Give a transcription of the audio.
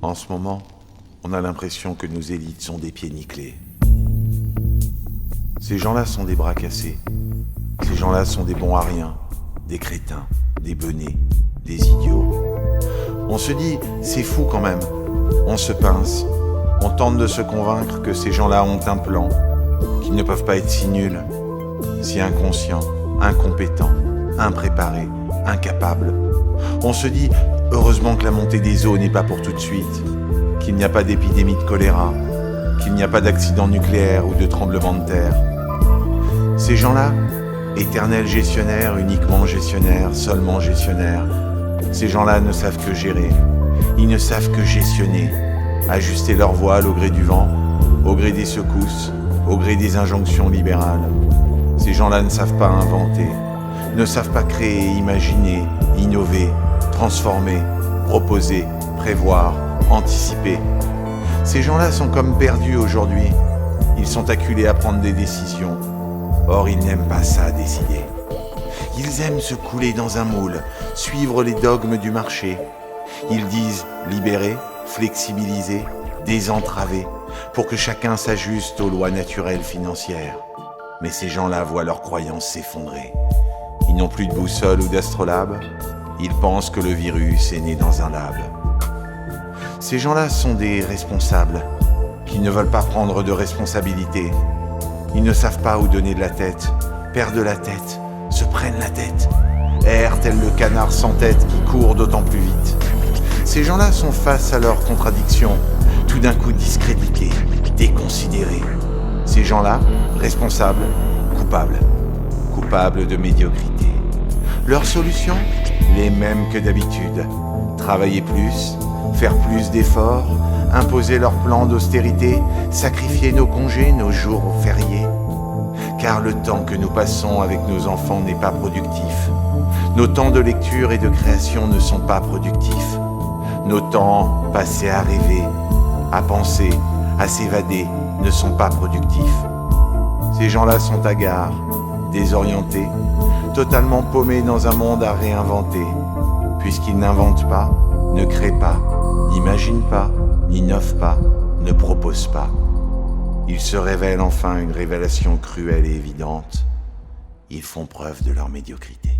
En ce moment, on a l'impression que nos élites sont des pieds nickelés. Ces gens-là sont des bras cassés. Ces gens-là sont des bons à rien, des crétins, des benets, des idiots. On se dit, c'est fou quand même. On se pince. On tente de se convaincre que ces gens-là ont un plan, qu'ils ne peuvent pas être si nuls, si inconscients, incompétents, impréparés, incapables. On se dit, heureusement que la montée des eaux n'est pas pour tout de suite, qu'il n'y a pas d'épidémie de choléra, qu'il n'y a pas d'accident nucléaire ou de tremblement de terre. Ces gens-là, éternels gestionnaires, uniquement gestionnaires, seulement gestionnaires, ces gens-là ne savent que gérer, ils ne savent que gestionner, ajuster leur voile au gré du vent, au gré des secousses, au gré des injonctions libérales. Ces gens-là ne savent pas inventer, ne savent pas créer, imaginer, innover, transformer, proposer, prévoir, anticiper. Ces gens-là sont comme perdus aujourd'hui. Ils sont acculés à prendre des décisions. Or, ils n'aiment pas ça, décider. Ils aiment se couler dans un moule, suivre les dogmes du marché. Ils disent libérer, flexibiliser, désentraver, pour que chacun s'ajuste aux lois naturelles financières. Mais ces gens-là voient leurs croyances s'effondrer. Ils n'ont plus de boussole ou d'astrolabe. Ils pensent que le virus est né dans un lab. Ces gens-là sont des responsables, qui ne veulent pas prendre de responsabilité. Ils ne savent pas où donner de la tête, perdent la tête, se prennent la tête, errent tel le canard sans tête qui court d'autant plus vite. Ces gens-là sont face à leurs contradictions, tout d'un coup discrédités, déconsidérés. Ces gens-là, responsables, coupables de médiocrité. Leurs solutions, les mêmes que d'habitude. Travailler plus, faire plus d'efforts, imposer leur plan d'austérité, sacrifier nos congés, nos jours fériés. Car le temps que nous passons avec nos enfants n'est pas productif. Nos temps de lecture et de création ne sont pas productifs. Nos temps passés à rêver, à penser, à s'évader ne sont pas productifs. Ces gens-là sont hagards, désorientés, totalement paumés dans un monde à réinventer, puisqu'ils n'inventent pas, ne créent pas, n'imaginent pas, n'innovent pas, ne proposent pas. Ils se révèlent enfin une révélation cruelle et évidente. Ils font preuve de leur médiocrité.